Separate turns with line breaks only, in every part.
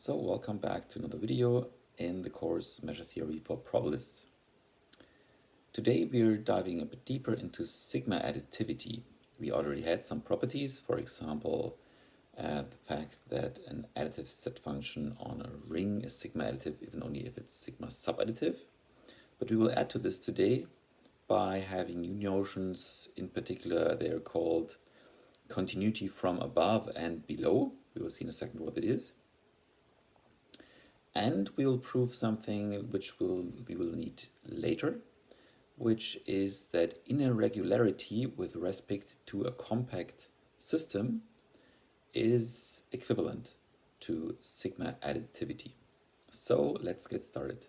So welcome back to another video in the course Measure Theory for Probabilists. Today we're diving a bit deeper into sigma-additivity. We already had some properties, for example, the fact that an additive set function on a ring is sigma-additive even only if it's sigma-subadditive. But we will add to this today by having new notions. In particular, they are called continuity from above and below. We will see in a second what it is. And we will prove something which we will need later, which is that irregularity with respect to a compact system is equivalent to sigma-additivity. So let's get started.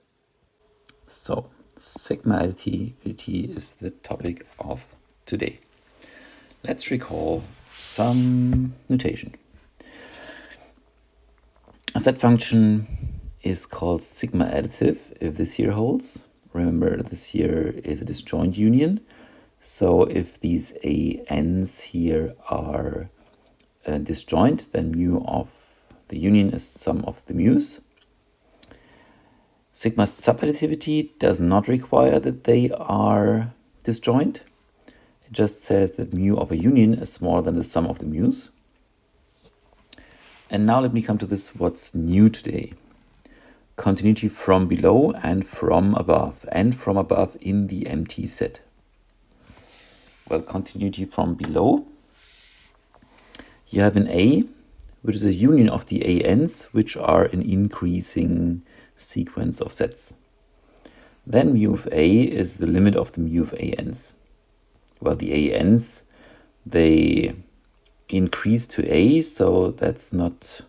So sigma-additivity is the topic of today. Let's recall some notation. A set function is called sigma-additive if this here holds. Remember, this here is a disjoint union. So if these ANs here are disjoint, then mu of the union is sum of the mu's. Sigma subadditivity does not require that they are disjoint. It just says that mu of a union is smaller than the sum of the mu's. And now let me come to this, what's new today. Continuity from below and from above in the empty set. Well, continuity from below, you have an A, which is a union of the ANs, which are an increasing sequence of sets. Then mu of A is the limit of the mu of ANs. Well, the ANs, they increase to A, so that's not,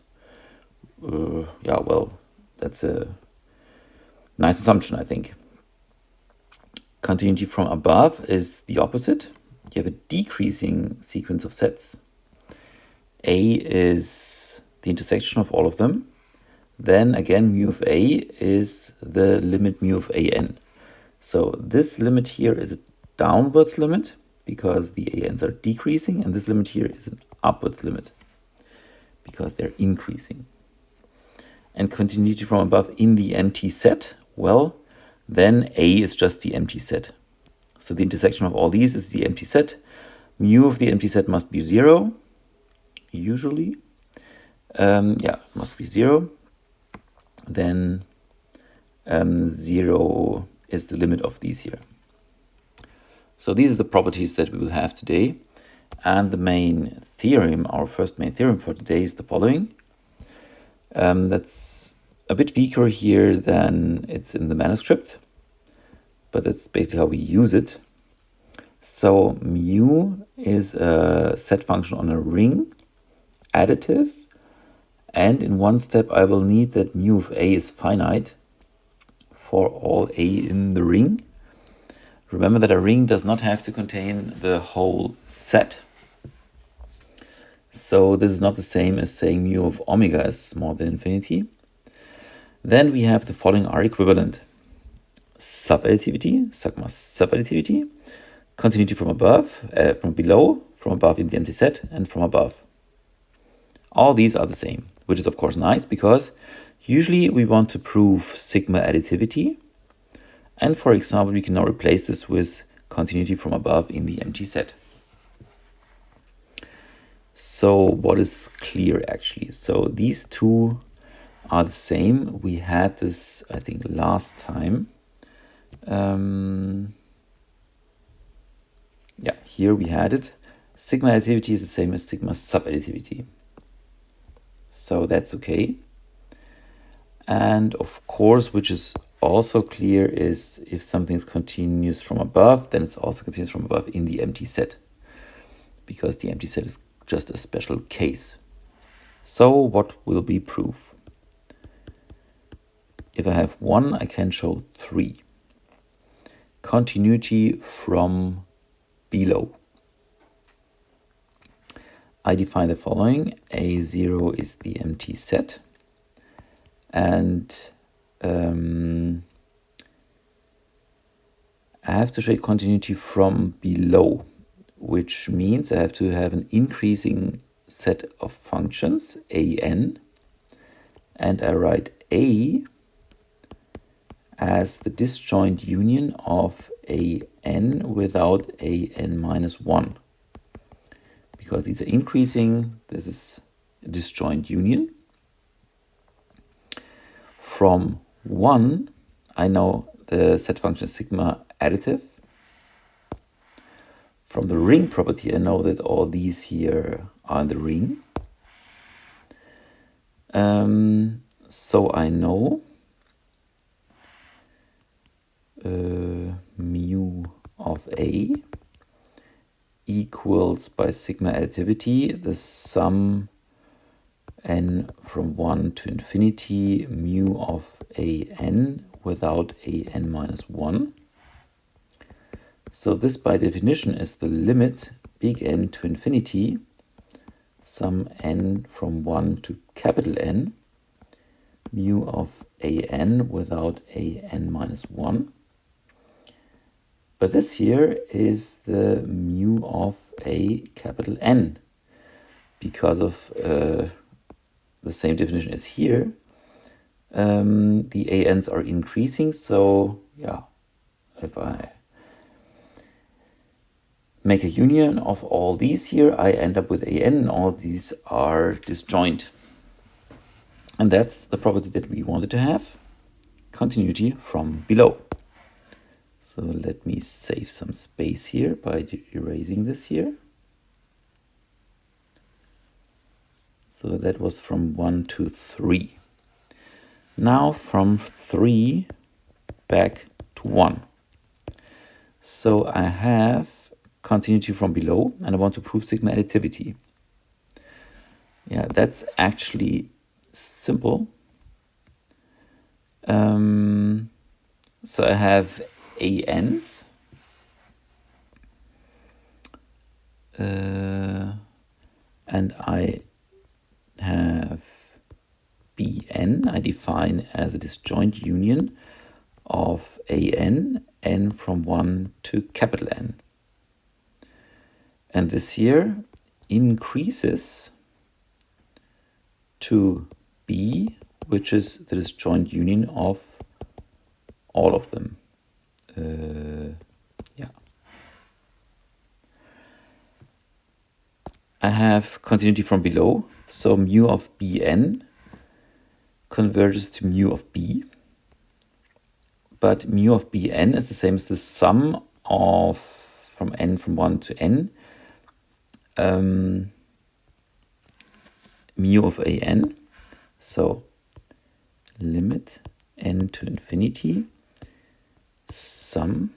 that's a nice assumption, I think. Continuity from above is the opposite. You have a decreasing sequence of sets. A is the intersection of all of them. Then again, mu of A is the limit mu of AN. So this limit here is a downwards limit because the ANs are decreasing, and this limit here is an upwards limit because they're increasing. And continuity from above in the empty set, well, then A is just the empty set. So the intersection of all these is the empty set. Mu of the empty set must be 0, usually. Must be 0. Then 0 is the limit of these here. So these are the properties that we will have today. And the main theorem, our first main theorem for today is the following. That's a bit weaker here than it's in the manuscript, but that's basically how we use it. So mu is a set function on a ring, additive, and in one step I will need that mu of A is finite for all A in the ring. Remember that a ring does not have to contain the whole set. So this is not the same as saying mu of omega is smaller than infinity. Then we have the following are equivalent. Subadditivity, sigma subadditivity, continuity from above, from below, from above in the empty set, and from above. All these are the same, which is of course nice because usually we want to prove sigma additivity. And for example, we can now replace this with continuity from above in the empty set. So what is clear actually? So these two are the same. We had this, I think, last time. Here we had it. Sigma additivity is the same as sigma subadditivity. So that's okay. And of course, which is also clear is if something is continuous from above, then it's also continuous from above in the empty set, because the empty set is just a special case. So what will be proof? If I have 1, I can show 3. Continuity from below. I define the following. A0 is the empty set. And I have to show continuity from below, which means I have to have an increasing set of functions, an, and I write A as the disjoint union of an without an minus 1. Because these are increasing, this is a disjoint union. From 1, I know the set function is sigma additive. From the ring property, I know that all these here are in the ring. So I know mu of A equals, by sigma additivity, the sum n from 1 to infinity mu of an without an minus 1. So this by definition is the limit big N to infinity, sum n from 1 to capital N, mu of an without an minus 1. But this here is the mu of a capital N, because of the same definition as here. The ANs are increasing, so yeah, if I make a union of all these here, I end up with an, and all these are disjoint. And that's the property that we wanted to have, continuity from below. So let me save some space here by erasing this here. So that was from 1 to 3. Now from 3 back to 1. So I have continuity from below, and I want to prove sigma additivity. Yeah, that's actually simple. So I have ANs, and I have Bn, I define as a disjoint union of n from 1 to capital N. And this here increases to B, which is the disjoint union of all of them. Yeah. I have continuity from below, so mu of Bn converges to mu of B. But mu of Bn is the same as the sum of from n from 1 to n, mu of an. So limit n to infinity, sum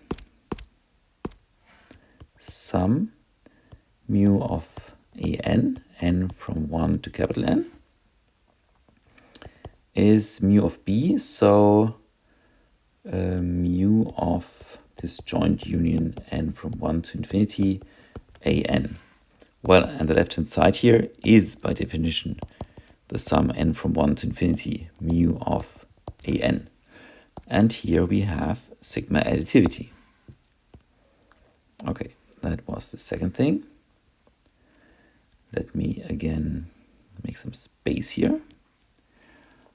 mu of n from 1 to capital N, is mu of B, so mu of disjoint union n from 1 to infinity an. Well, and the left hand side here is by definition the sum n from 1 to infinity mu of an. And here we have sigma additivity. Okay, that was the second thing. Let me again make some space here.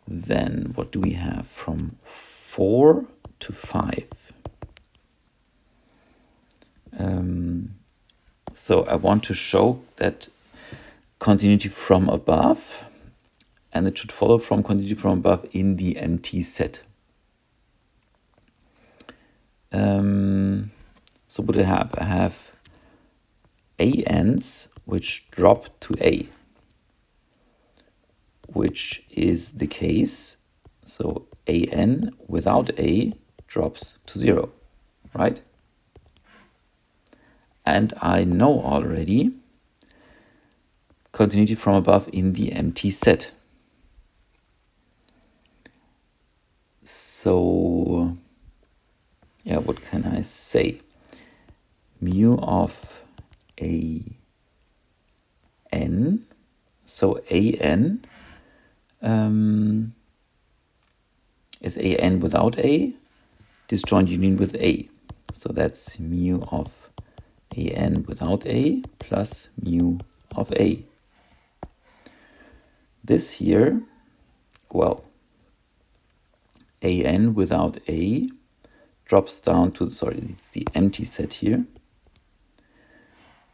Then what do we have from 4 to 5? So I want to show that continuity from above, and it should follow from continuity from above in the empty set. So what do I have? I have ANs which drop to A, which is the case. So AN without A drops to 0, right? And I know already continuity from above in the empty set. So, yeah, what can I say? Mu of an, so an is an without A, disjoint union with A. So that's mu of an without A plus mu of A. This here well, an without a drops down to, sorry, it's the empty set here.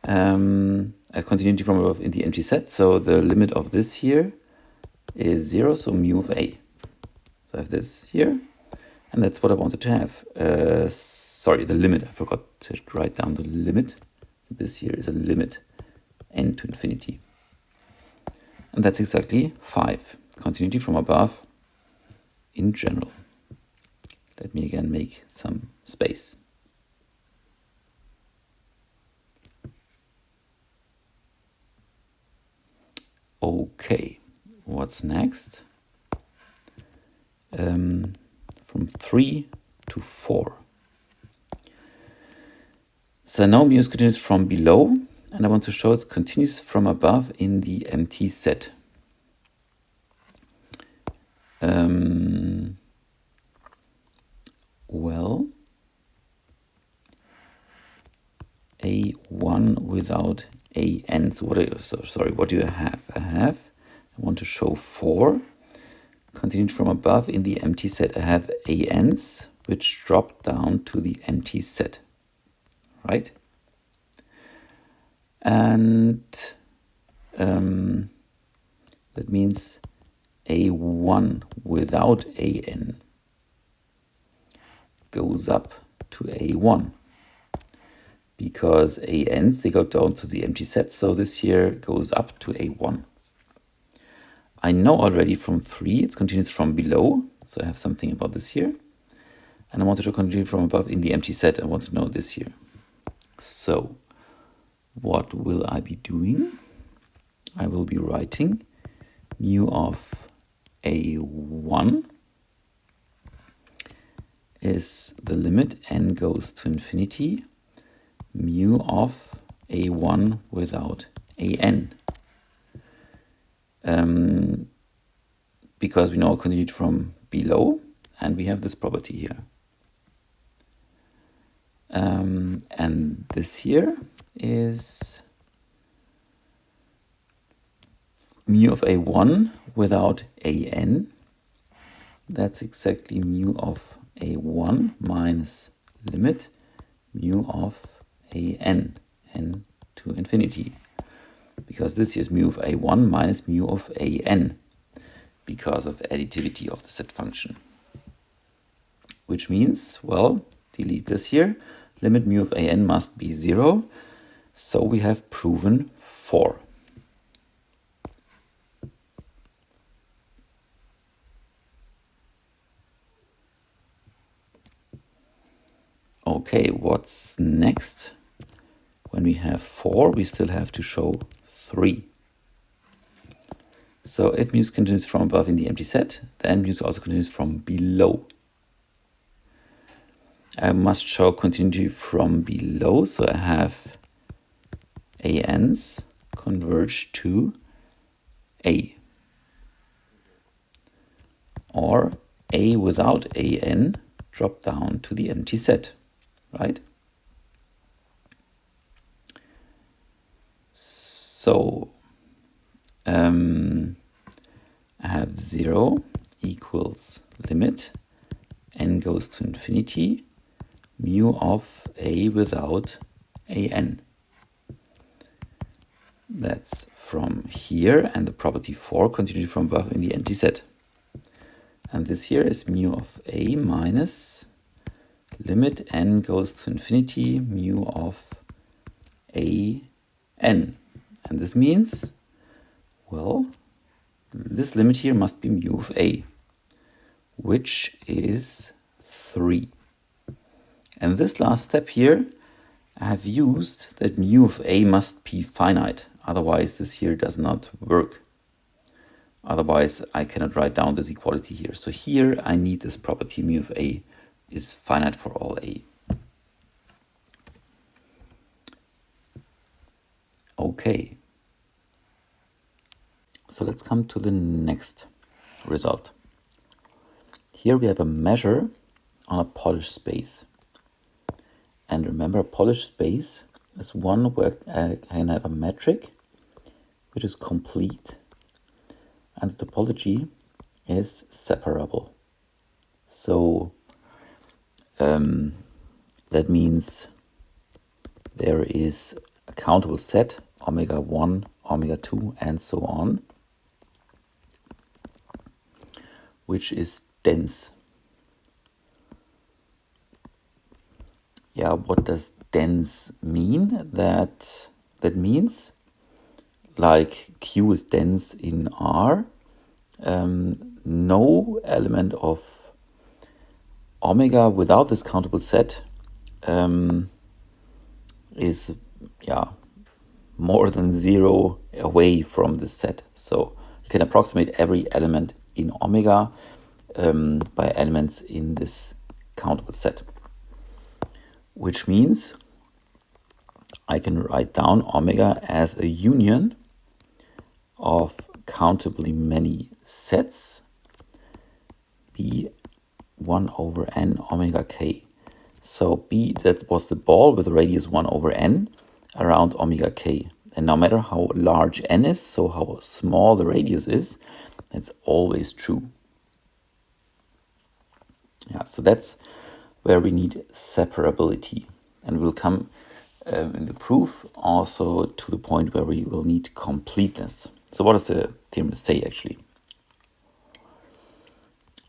A continuity from above in the empty set. So the limit of this here is 0, so mu of a. So I have this here, and that's what I wanted to have. Sorry, the limit. I forgot to write down the limit. This here is a limit n to infinity. And that's exactly 5. Continuity from above in general. Let me again make some space. Okay, what's next? From 3 to 4. So now mu is continuous from below, and I want to show it's continuous from above in the empty set. Well, a1 without an. So what do you have? I want to show 4 continued from above in the empty set. I have an's which drop down to the empty set, right? And that means a1 without an goes up to a1, because an's, they go down to the empty set, so this here goes up to a1. I know already from 3 it's continuous from below, so I have something about this here. And I wanted to continue from above in the empty set. I want to know this here. So what will I be doing? I will be writing mu of a1 is the limit n goes to infinity, mu of a1 without an. Because we know continued from below, and we have this property here. And this here is mu of a1 without an. That's exactly mu of a1 minus limit mu of an, n to infinity. Because this is mu of a1 minus mu of an, because of additivity of the set function. Which means, well, delete this here, limit mu of an must be 0, so we have proven 4. Okay, what's next? When we have 4, we still have to show 3. So if mu is continuous from above in the empty set, then mu is also continuous from below. I must show continuity from below, so I have an's converge to a. Or a without an drop down to the empty set, right? So I have 0 equals limit n goes to infinity mu of a without an. That's from here, and the property 4 continued from above in the empty set. And this here is mu of a minus limit n goes to infinity mu of an. And this means, well, this limit here must be mu of a, which is 3. And this last step here, I have used that mu of a must be finite. Otherwise, this here does not work. Otherwise, I cannot write down this equality here. So here I need this property mu of a is finite for all a. Okay. So let's come to the next result. Here we have a measure on a Polish space. And remember, a Polish space is one where I can have a metric which is complete, and the topology is separable. So that means there is a countable set, omega 1, omega 2, and so on, which is dense. Yeah, what does dense mean? That means, like Q is dense in R, no element of omega without this countable set is more than 0 away from this set. So you can approximate every element in omega by elements in this countable set, which means I can write down omega as a union of countably many sets, B 1 over n omega k. So B, that was the ball with a radius 1 over n around omega k. And no matter how large n is, so how small the radius is, it's always true. Yeah, so that's where we need separability. And we'll come in the proof also to the point where we will need completeness. So what does the theorem say actually?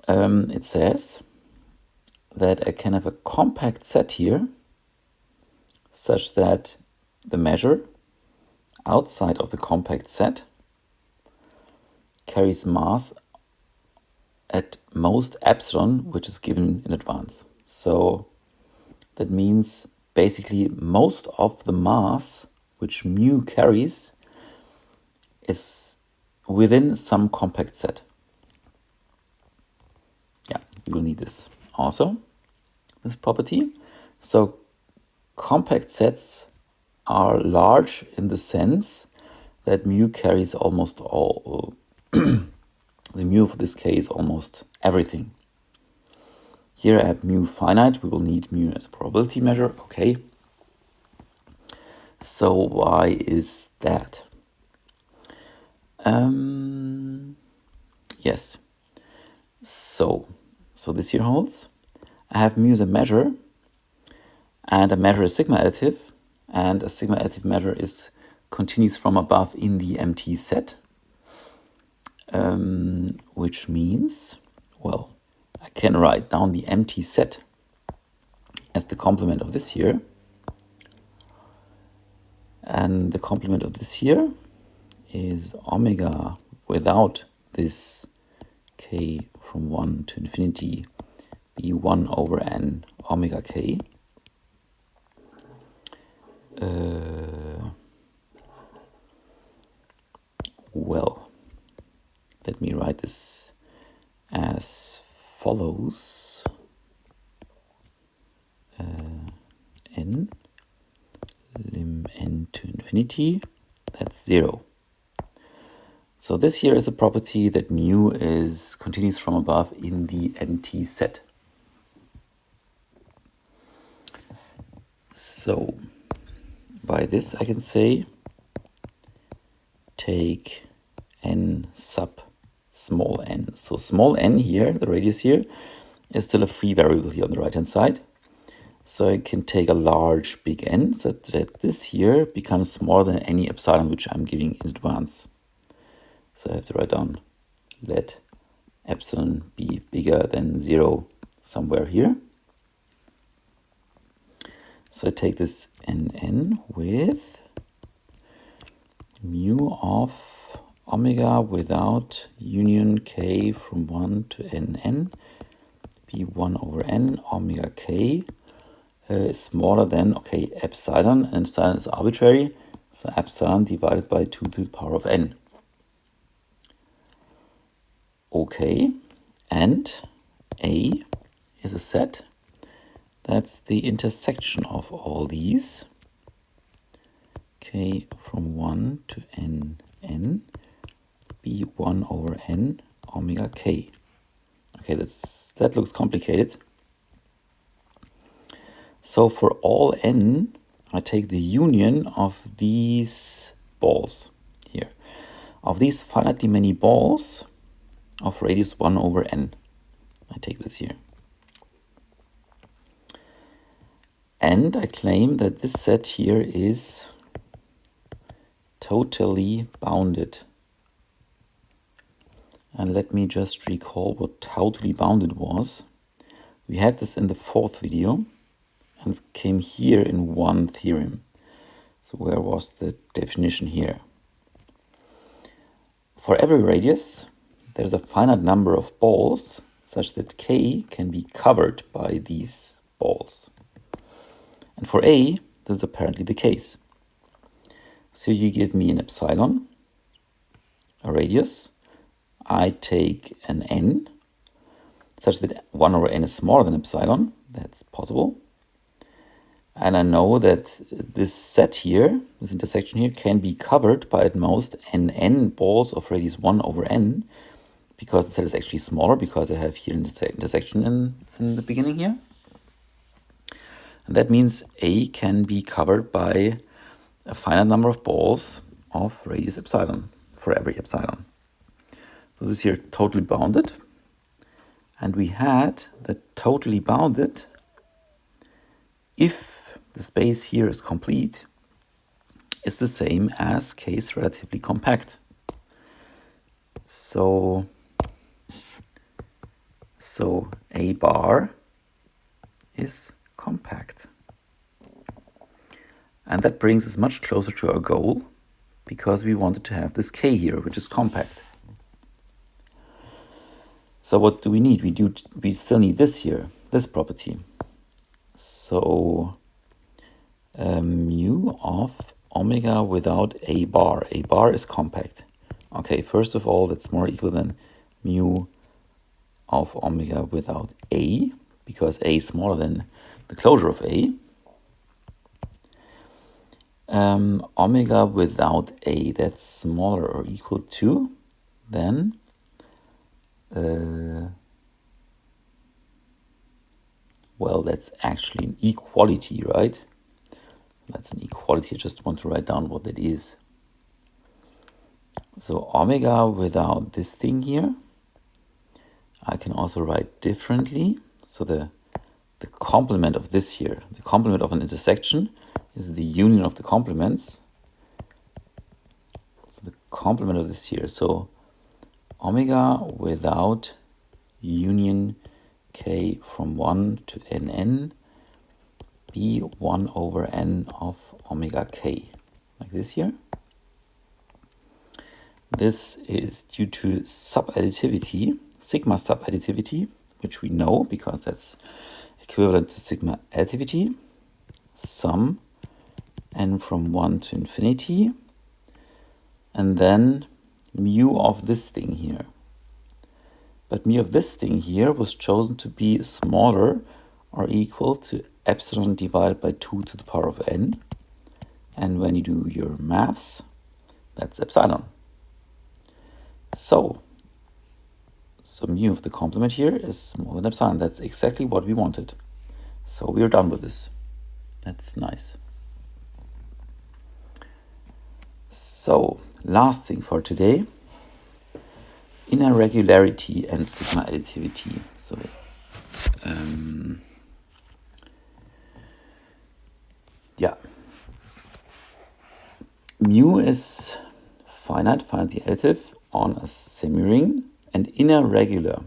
It says that I can have a compact set here such that the measure outside of the compact set carries mass at most epsilon, which is given in advance. So that means basically most of the mass which mu carries is within some compact set. Yeah, you will need this also, this property. So compact sets are large in the sense that mu carries almost all, the mu of this case almost everything. Here I have mu finite, we will need mu as a probability measure, okay. So why is that? Yes, so this here holds. I have mu as a measure, and a measure is sigma additive, and a sigma additive measure is continues from above in the empty set, which means, well, I can write down the empty set as the complement of this here, and the complement of this here is omega without this k from 1 to infinity be 1 over n omega k. Well, let me write this as follows. N lim n to infinity, that's 0. So this here is a property that mu is continues from above in the empty set. So by this I can say take n sub small n. So small n here, the radius here, is still a free variable here on the right hand side. So I can take a large big N so that this here becomes smaller than any epsilon which I'm giving in advance. So I have to write down let epsilon be bigger than 0 somewhere here. So I take this NN with mu of omega without union k from 1 to nn be 1 over n omega k is smaller than, okay, epsilon, and epsilon is arbitrary, so epsilon divided by 2 to the power of n. Okay, and A is a set that's the intersection of all these, k from 1 to nn be 1 over n omega k. Okay, that looks complicated. So for all n, I take the union of these balls here. Of these finitely many balls, of radius 1 over n. I take this here. And I claim that this set here is totally bounded. And let me just recall what totally bounded was. We had this in the 4th video and it came here in one theorem. So where was the definition here? For every radius, there's a finite number of balls such that K can be covered by these balls. And for A, this is apparently the case. So you give me an epsilon, a radius. I take an n, such that 1 over n is smaller than epsilon. That's possible. And I know that this set here, this intersection here, can be covered by at most n balls of radius 1 over n, because the set is actually smaller, because I have here an intersection in the beginning here. And that means A can be covered by a finite number of balls of radius epsilon for every epsilon. So this here totally bounded. And we had that totally bounded if the space here is complete, is the same as K is relatively compact. So A bar is compact. And that brings us much closer to our goal, because we wanted to have this K here, which is compact. So what do we need? We still need this here, this property. So mu of omega without A bar. A bar is compact. Okay, first of all, that's more equal than mu of omega without A, because A is smaller than the closure of A. Omega without A, that's smaller or equal to then well, that's actually an equality, right? That's an equality. I just want to write down what that is. So omega without this thing here, I can also write differently. So the complement of this here, the complement of an intersection, is the union of the complements. So the complement of this here. So omega without union K from 1 to nn be 1 over n of omega K, like this here. This is due to subadditivity, sigma subadditivity, which we know because that's equivalent to sigma additivity, sum n from 1 to infinity, and then mu of this thing here. But mu of this thing here was chosen to be smaller or equal to epsilon divided by 2 to the power of n. And when you do your maths, that's epsilon. So mu of the complement here is smaller than epsilon. That's exactly what we wanted. So we're done with this. That's nice. So last thing for today, inner regularity and sigma additivity. So yeah, mu is finitely additive on a semiring and inner regular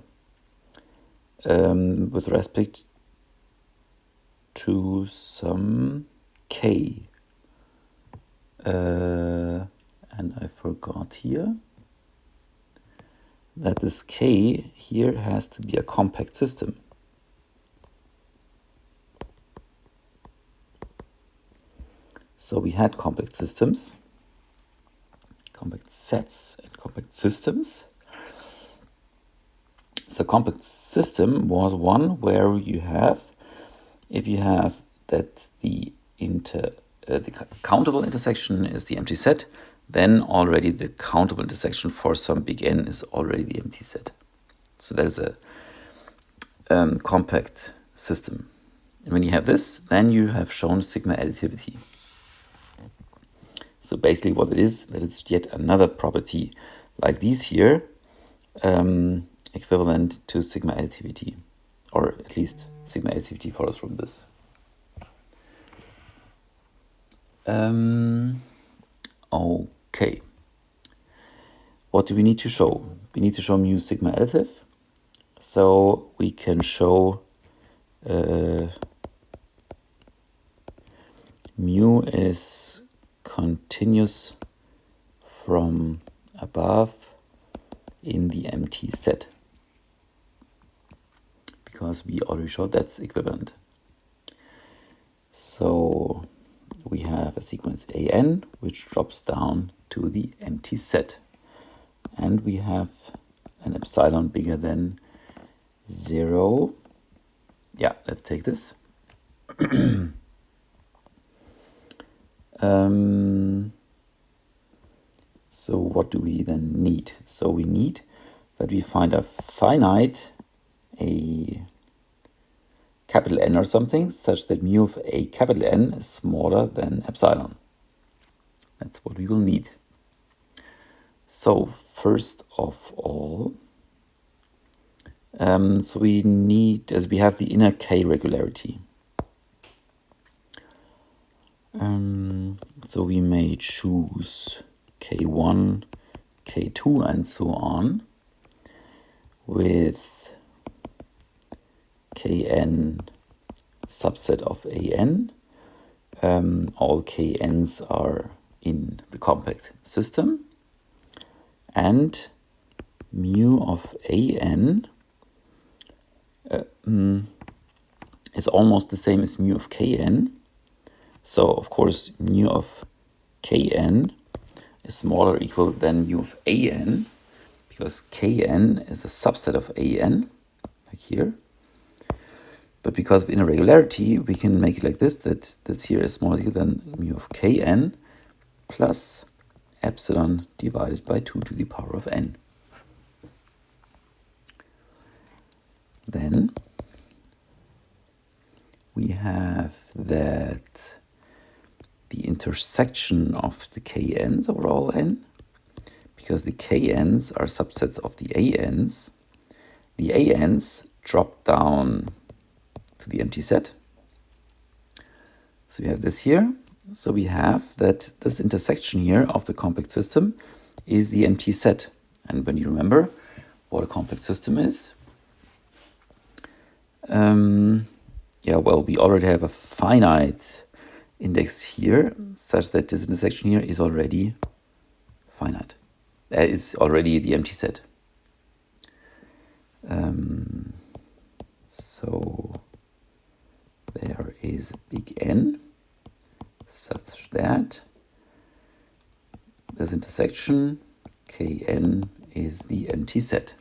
with respect to some k. And I forgot here that this K here has to be a compact system. So we had compact systems, compact sets, and compact systems. So compact system was one where you have, if you have that the countable intersection is the empty set, then already the countable intersection for some big n is already the empty set. So that's a compact system. And when you have this, then you have shown sigma additivity. So basically what it is, that it's yet another property like these here, equivalent to sigma-additivity, or at least sigma-additivity follows from this. Okay. What do we need to show? We need to show mu sigma additive. So we can show mu is continuous from above in the empty set, because we already showed that's equivalent. So we have a sequence an which drops down to the empty set, and we have an epsilon bigger than 0. Yeah, let's take this. So what do we then need? So we need that we find a finite, a capital N or something, such that mu of a capital N is smaller than epsilon. That's what we will need. So first of all, so we need, as we have the inner K regularity. So we may choose K1, K2, and so on, with Kn subset of An. All Kns are in the compact system, and mu of An is almost the same as mu of Kn. So of course mu of Kn is smaller or equal than mu of An, because Kn is a subset of An, like here. But because of inner regularity, we can make it like this, that this here is smaller than mu of Kn plus epsilon divided by 2 to the power of n. Then we have that the intersection of the Kns over all n, because the Kns are subsets of the Ans drop down to the empty set. So we have this here. So we have that this intersection here of the compact system is the empty set. And when you remember what a compact system is, we already have a finite index here, such that this intersection here is already finite. That is already the empty set. So there is big N, such that this intersection Kn is the empty set.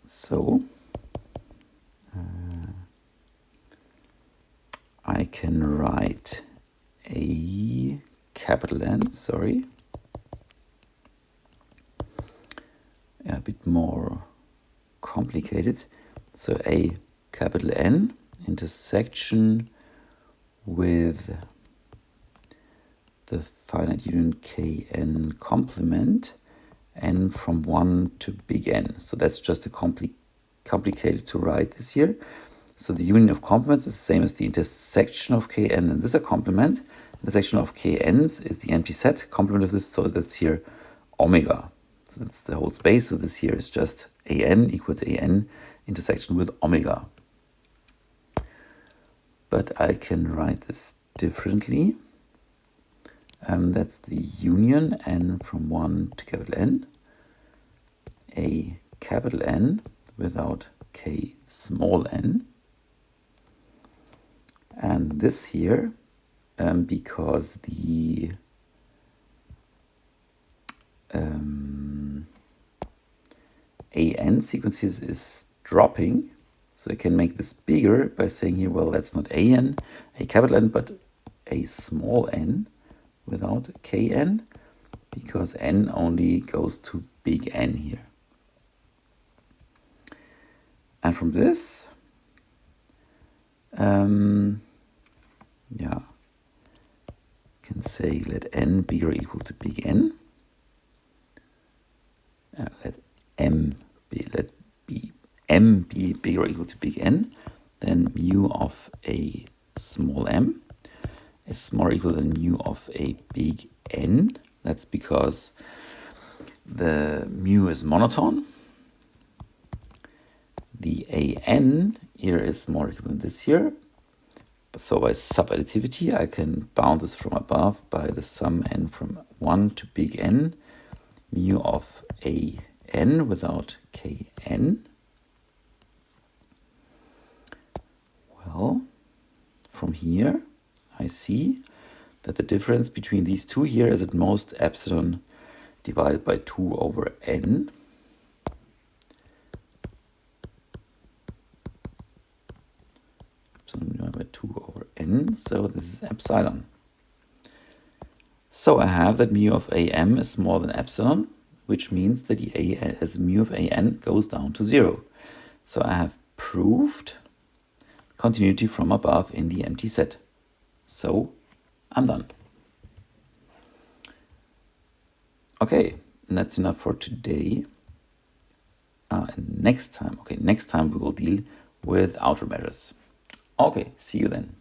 So I can write a capital N, a bit more complicated. So a capital N intersection with the finite union Kn complement n from 1 to big N. So that's just a complicated to write this here. So the union of complements is the same as the intersection of Kn, and this is a complement. Intersection of Kn's is the empty set. Complement of this, so that's here omega. So that's the whole space. So this here is just An equals An intersection with omega. But I can write this differently. That's the union n from 1 to capital N. A capital N without K small n. And this here, because the An sequences is dropping, so I can make this bigger by saying here, well, that's not An, a capital N, but a small n without Kn, because n only goes to big N here. And from this, can say let n bigger or equal to big N. let m be bigger or equal to big N, then mu of a small m is more equal than mu of a big N. That's because the mu is monotone. The an here is more equal than this here. So by subadditivity, I can bound this from above by the sum n from 1 to big N, mu of a n without kn. Well, from here, I see that the difference between these two here is at most epsilon divided by 2 over n. Epsilon divided by 2 over n, so this is epsilon. So I have that mu of am is more than epsilon, which means that the a as mu of an goes down to 0. So I have proved continuity from above in the empty set. So I'm done. Okay, and that's enough for today. And next time we will deal with outer measures. Okay, see you then.